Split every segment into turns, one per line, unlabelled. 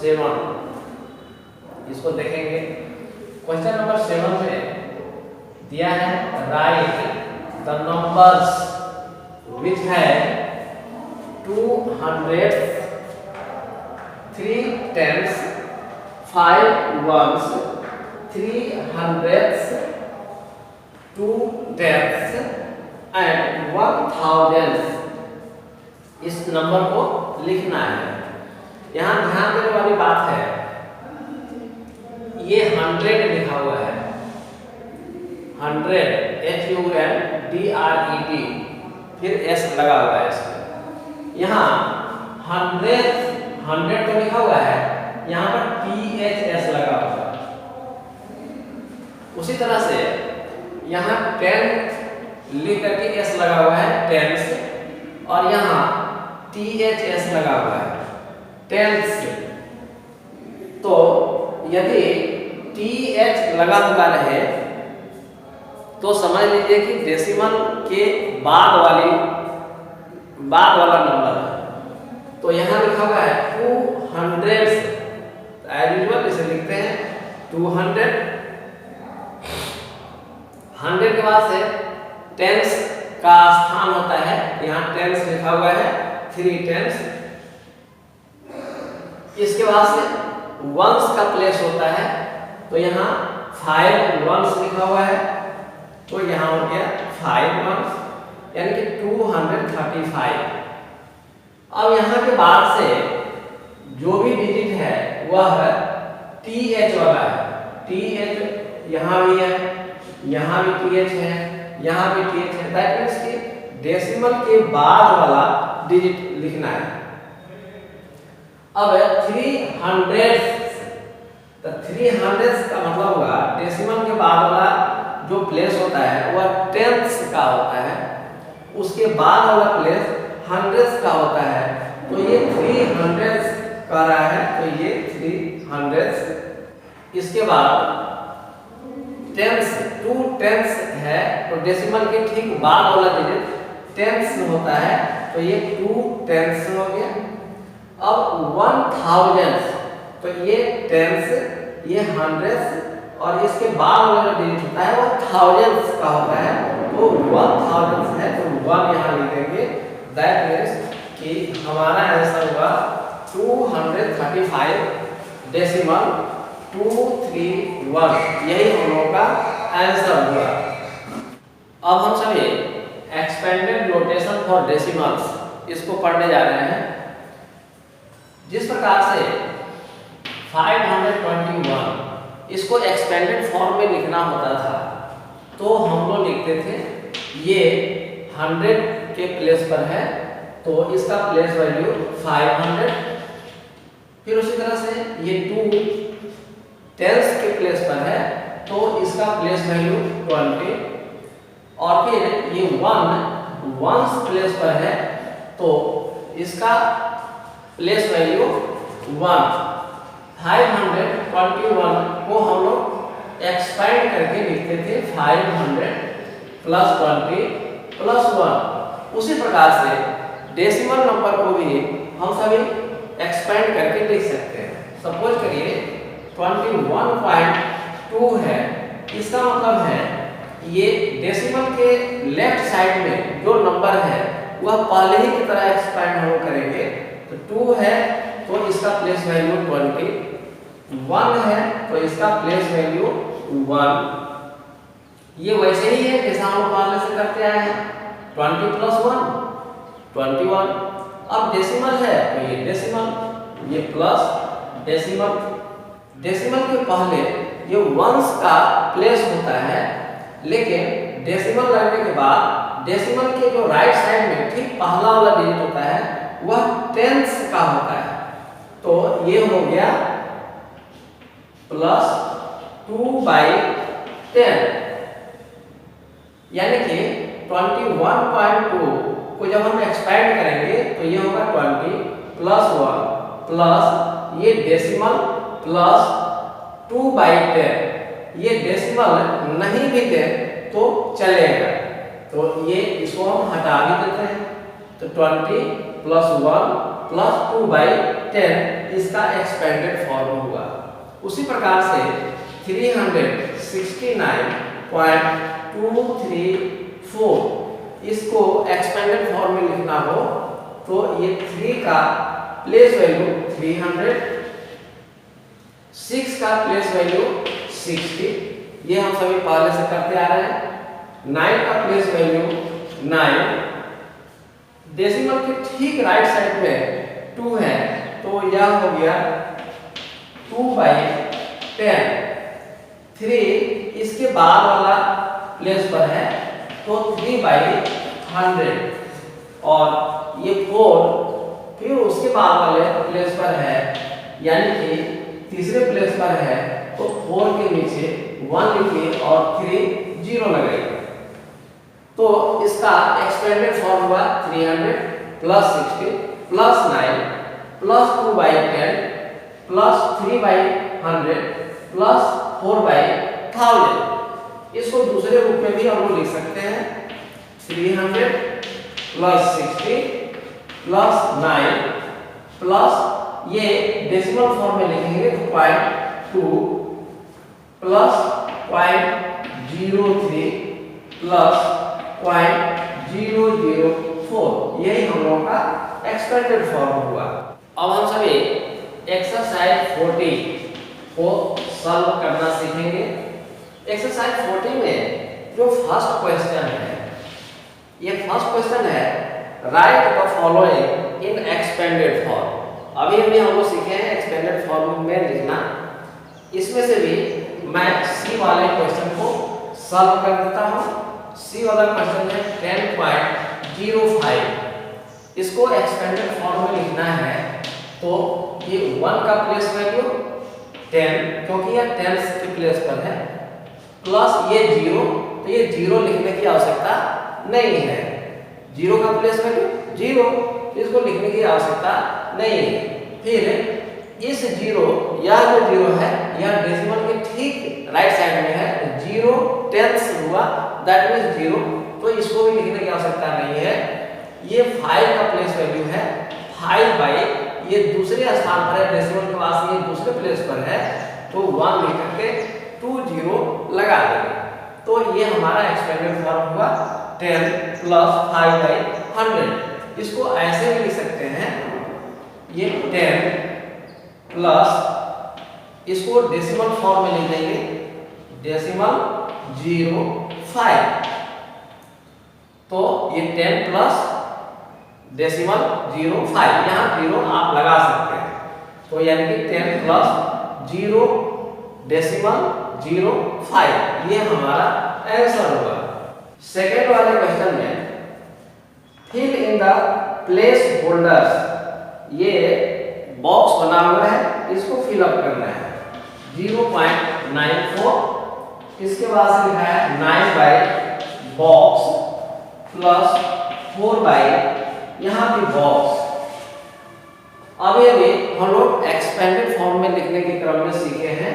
7 इसको देखेंगे। Question number 7 में दिया है राइट द नंबर्स विच है 200 3 10s 5 1s 3 hundreds 2 tenths and 1000 इस नंबर को लिखना है। यहाँ ध्यान देने वाली बात है, ये 100 लिखा हुआ है, 100 HUNDRED फिर S लगा हुआ है इसमें। यहाँ 100 तो लिखा हुआ है, यहाँ पर THS लगा हुआ है। उसी तरह से यहाँ 10 लिख करके S लगा हुआ है 10s और यहाँ THS लगा हुआ है 10s। तो यदि TH लगा हुआ रहे तो समझ लीजिए कि डेसिमल के बाद वाला नंबर है। तो यहाँ लिखा हुआ है 200 एज यूजुअल इसे लिखते हैं 200। 100 के बाद से टेंस का स्थान होता है, यहाँ टेंस लिखा हुआ है 3 टेंस। इसके बाद से वंस का प्लेस होता है, तो यहाँ 5 वंस लिखा हुआ है, तो यहाँ हो गया 5 वंस यानी कि 235। अब यहाँ के बाद से जो भी डिजिट है वह TH वाला है। TH यहाँ भी है, यहाँ भी TH है, यहाँ भी TH है। दैट मीन्स कि डेसिमल के बाद वाला डिजिट लिखना है। अब 300 तो 300 का मतलब होगा डेसिमल के बाद वाला जो प्लेस होता है वह टेंथ्स का होता है, उसके बाद वाला प्लेस हंड्रेड्स का होता है। तो ये 300 का रहा है, तो ये 300। इसके बाद टेंस 2 टेंस है, तो डेसिमल के ठीक बाद वाला डिजिट टेंस होता है, तो ये 2 टेंस हो गया। अब 1000 तो ये टेंस, ये हंड्रेड्स और इसके बाद वाला डिजिट होता है वो थाउजेंड्स का होता है, तो 1000 है तो 1 यहाँ लिखेंगे। दैट मीन्स कि हमारा आंसर हुआ 235 डेसिमल 231, यही हम लोगों का आंसर हुआ। अब हम सभी एक्सपेंडेड नोटेशन फॉर डेसिमल्स इसको पढ़ने जा रहे हैं। जिस प्रकार से 521 इसको एक्सपेंडेड फॉर्म में लिखना होता था, तो हम लोग लिखते थे ये 100 के प्लेस पर है तो इसका प्लेस वैल्यू 500। फिर उसी तरह से ये 2 टेंस के प्लेस पर है तो इसका प्लेस वैल्यू 20। और फिर ये 1 वंस प्लेस पर है तो इसका प्लेस वैल्यू 1। 521 को हम लोग एक्सपेंड करके लिखते थे 500 प्लस 20 प्लस 1। उसी प्रकार से डेसिमल नंबर को भी हम सभी एक्सपेंड करके लिख सकते हैं। सपोज करिए 21.2 है, इसका मतलब है ये डेसिमल के लेफ्ट साइड में जो नंबर है वह पहले ही की तरह एक्सपेंड हम करेंगे। तो 2 है तो इसका प्लेस वैल्यू 20, 1 है तो इसका प्लेस वैल्यू 1। ये वैसे ही है जैसा हम पहले से करते आए हैं, 20 प्लस 1 21। अब डेसिमल है तो ये डेसिमल, ये प्लस डेसिमल। डेसिमल के पहले ये वंस का प्लेस होता है, लेकिन डेसिमल लगने के बाद डेसिमल के जो राइट साइड में ठीक पहला वाला डिजिट होता है वह टेंस का होता है। तो ये हो गया प्लस 2/10, यानी कि 21.2 को जब हम एक्सपेंड करेंगे तो ये होगा 20 प्लस 1 प्लस ये डेसिमल प्लस 2/10। ये डेसिमल नहीं भी दे तो चलेगा, तो ये इसको हम हटा भी देते हैं। तो 20 प्लस 1 प्लस 2/10 इसका एक्सपेंडेड फॉर्म हुआ। उसी प्रकार से 369.234 इसको एक्सपेंडेड फॉर्म में लिखना हो तो ये 3 का प्लेस वैल्यू 300, 6 का प्लेस वैल्यू 60, ये हम सभी पहले से करते आ रहे हैं। 9 का प्लेस वैल्यू 9, डेसिमल के ठीक राइट साइड में 2 है तो यह हो गया 2/10। 3 इसके बाद वाला प्लेस पर है तो 3/100 और ये 4 फिर उसके बाद वाले प्लेस पर है, यानी कि तीसरे प्लेस पर है तो 4 के नीचे 1 लिखिए और 3 0 लगाइए। तो इसका एक्सपेंडेड फॉर्म हुआ 300 plus 60 plus 9 plus 2/10 plus 3/100 plus 4/1000। इसको दूसरे रूप में भी हम लोग लिख सकते हैं 300 प्लस 60 प्लस 9 प्लस ये डेसिमल फॉर्म में लिखेंगे तो 0.2 प्लस 0.03 प्लस 0.004, यही हम लोगों का एक्सपेंडेड फॉर्म हुआ। अब हम सभी एक्सरसाइज 40 को सॉल्व करना सीखेंगे। एक्सरसाइज 40 में जो फर्स्ट क्वेश्चन है, ये फर्स्ट क्वेश्चन है right the following in expanded form. अभी हम लोग सीखे हैं एक्सपेंडेड फॉर्म में लिखना। इसमें से भी मैं सी वाले क्वेश्चन को सॉल्व कर देता हूं। सी वाला क्वेश्चन है 10.05, इसको एक्सपेंडेड फॉर्म में लिखना है तो ये 1 का प्लेस वैल्यू 10 क्योंकि यह 10 के प्लेस पर है, प्लस ये 0 तो ये 0 लिखने की आवश्यकता नहीं है। 0 का प्लेस वैल्यू 0, इसको लिखने की आवश्यकता नहीं है। फिर इस 0 या जो 0 है यह डेसिमल के ठीक राइट साइड में है, 0 टेंथ्स हुआ, दैट मींस 0, तो इसको भी लिखने की आवश्यकता नहीं है। ये 5 का प्लेस वैल्यू है 5/, ये दूसरे स्थान पर है, डेसिमल के पास ये दूसरे प्लेस पर है तो 1 लिख करके 2 0 लगा देंगे। तो ये हमारा एक्सपेंडेड फॉर्म हुआ 10 प्लस 5/100। इसको ऐसे भी लिख सकते हैं, ये 10 प्लस, इसको डेसिमल फॉर्म में लिख देंगे डेसिमल 05, तो ये 10 प्लस डेसिमल 05, यहाँ 0 आप लगा सकते हैं तो यानी कि 10 प्लस 0 डेसिमल 05, ये हमारा आंसर होगा। सेकेंड वाले क्वेश्चन में fill in the placeholders, ये बॉक्स बना हुआ है, इसको फिल अप करना है। 0.94, इसके बाद से लिखा है 9/बॉक्स प्लस 4/, यहाँ भी बॉक्स। अभी हम लोग एक्सपेंडेड फॉर्म में लिखने के क्रम में सीखे हैं।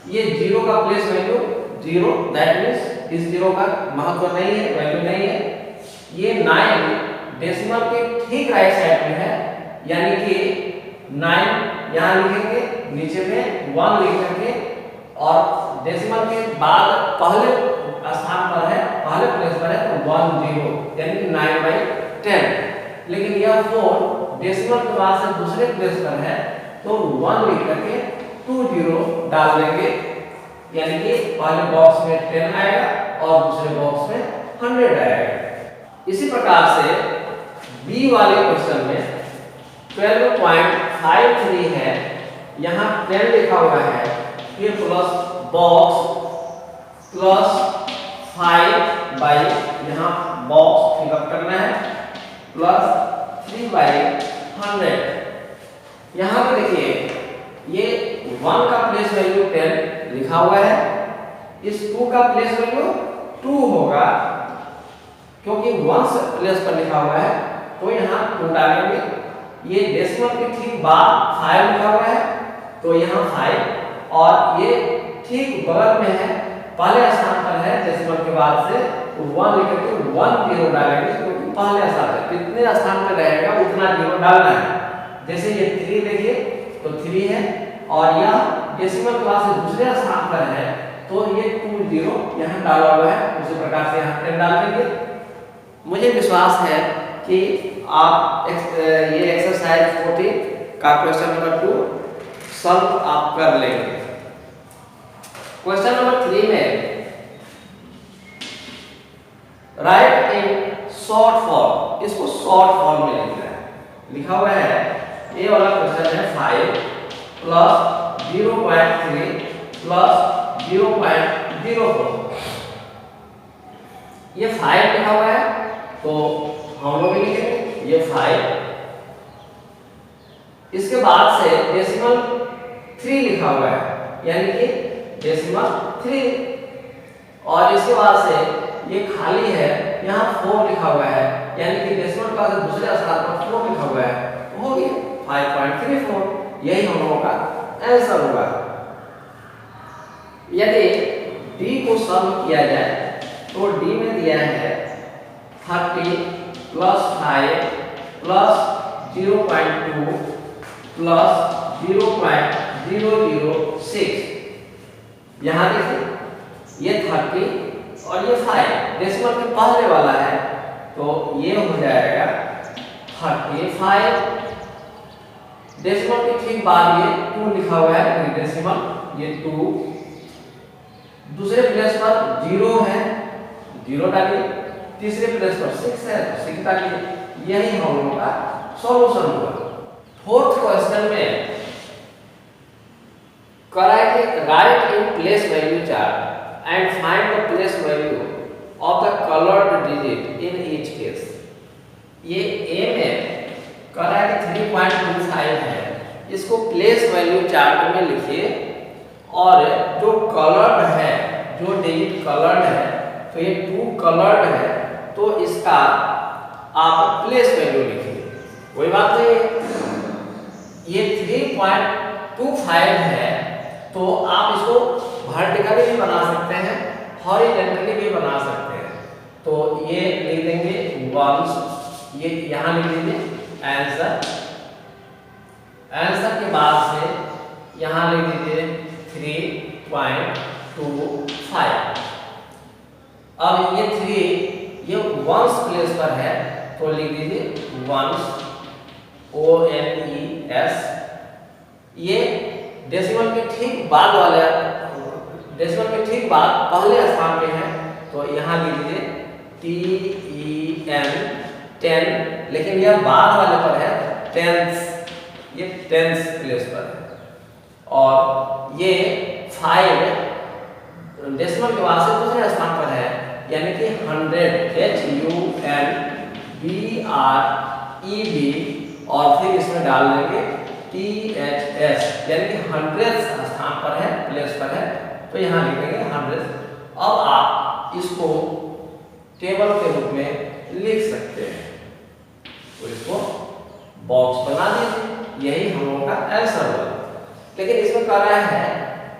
ये 0 का प्लेस वैल्यू 0, दैट मींस इस 0 का महत्व नहीं है, वैल्यू नहीं है। ये 9 डेसिमल के ठीक राइट साइड में है, यानी कि 9 यहाँ लिखेंगे, नीचे में 1 लिख करके और डेसिमल के बाद पहले स्थान पर है, पहले प्लेस पर है तो 1 0, यानी कि 9/10। लेकिन यह 4 डेसिमल के बाद से दूसरे प्लेस पर है तो 1 लिख करके 2 0 डाल देंगे, यानी कि पहले बॉक्स में 10 आएगा और दूसरे बॉक्स में 100 आएगा। इसी प्रकार से बी वाले क्वेश्चन में 12.53 है, यहाँ 10 लिखा हुआ है, फिर प्लस बॉक्स प्लस 5/, यहाँ बॉक्स फिलअप करना है, प्लस 3/100। यहाँ पे देखिए ये 1 का प्लेस वैल्यू 10 लिखा हुआ है, इस 2 का प्लेस वैल्यू 2 होगा क्योंकि 1 प्लेस पर लिखा हुआ है तो यहाँ 2 डालेंगे। ये डेसिमल के ठीक बाद 5 लिखा हुआ है तो यहाँ 5, और ये ठीक बगल में है, पहले स्थान पर है डेसिमल के बाद से 1 लिख करके 1 0 डालेंगे क्योंकि पहले स्थान पर जितने स्थान पर रहेगा उतना 0 डालना है। जैसे ये 3 देखिए तो 3 है, और यह डेसिमल क्लास से दूसरे स्थान पर है तो ये 20 यहाँ डाला हुआ है, उसी प्रकार से यहाँ 10 डाल देंगे। मुझे विश्वास है कि आप ये एक्सरसाइज 14 का क्वेश्चन नंबर 2 सॉल्व आप कर लेंगे। क्वेश्चन नंबर 3 में राइट इन शॉर्ट फॉर्म, इसको शॉर्ट फॉर्म में लिखना है। लिखा हुआ है, ये वाला क्वेश्चन है 5 प्लस 0.3 प्लस 0.04। ये 5 लिखा हुआ है तो हम लोग लिखेंगे ये 5, इसके बाद से डेसिमल 3 लिखा हुआ है यानी कि डेसिमल 3, और इसके बाद से ये खाली है, यहाँ 4 लिखा हुआ है यानी कि डेसिमल का दूसरे स्थान पर 4 लिखा हुआ है, हो गया 5.34। यही हम लोगों का आंसर होगा। यदि डी को सॉल्व किया जाए तो डी में दिया है 30 प्लस 5 प्लस 0.2 प्लस 0.006। यहाँ देखिए ये 30 और ये 5 डेसिमल के पहले वाला है तो ये हो जाएगा 35। डेसिमल के ठीक बाद ये 2 लिखा हुआ है, डेसिमल ये 2, दूसरे प्लेस पर 0 है 0 डालिए, तीसरे प्लेस पर 6 है तो 6 डालिए। यही हम लोगों का सॉल्यूशन हुआ। फोर्थ क्वेश्चन में right in place value chart and find the place value of the coloured digit in each case. ये ए में कह रहा है कि 3.25 है, इसको प्लेस वैल्यू चार्ट में लिखिए, और जो कलर्ड है, जो डिजिट कलर्ड है तो ये 2 कलर्ड है तो इसका आप प्लेस वैल्यू लिखिए। कोई बात नहीं, ये 3.25 है तो आप इसको वर्टिकली भी बना सकते हैं, हॉरिजॉन्टली भी बना सकते हैं। तो ये लिख देंगे 1, ये यहाँ लिख दीजिए आंसर। आंसर के बाद से यहाँ लिख दीजिए 3.25। अब ये 3 ये 1s प्लेस पर है तो लिख दीजिए 1s, ONES। ये डेसिमल के ठीक बाद वाले, डेसिमल के ठीक बाद पहले स्थान पे है तो यहाँ लिख दीजिए TEN 10, लेकिन यह बाद वाले पर है 10th, ये 10th प्लेस पर है। और ये 5 डेसिमल के बाद से दूसरे स्थान पर है यानी कि 100, HUNDREB, और फिर इसमें डाल देंगे THS यानी कि 100th स्थान पर है, प्लेस पर है तो यहाँ लिख देंगे 100th। अब आप इसको टेबल के रूप में लिख सकते हैं तो इसको बॉक्स बना दीजिए, यही हम लोगों का आंसर होगा। लेकिन इसमें कह रहा है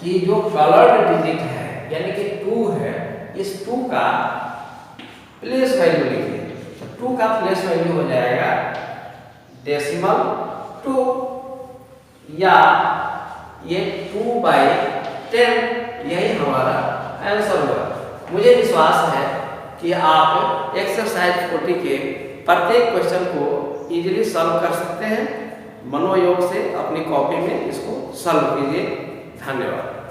कि जो कलर्ड डिजिट है यानी कि 2 है, इस 2 का प्लेस वैल्यू लिखिए। तो 2 का प्लेस वैल्यू हो जाएगा डेसिमल 2, या ये 2/10, यही हमारा आंसर होगा। मुझे विश्वास है कि आप एक्सरसाइज 40 के प्रत्येक क्वेश्चन को इजीली सॉल्व कर सकते हैं। मनोयोग से अपनी कॉपी में इसको सॉल्व कीजिए। धन्यवाद।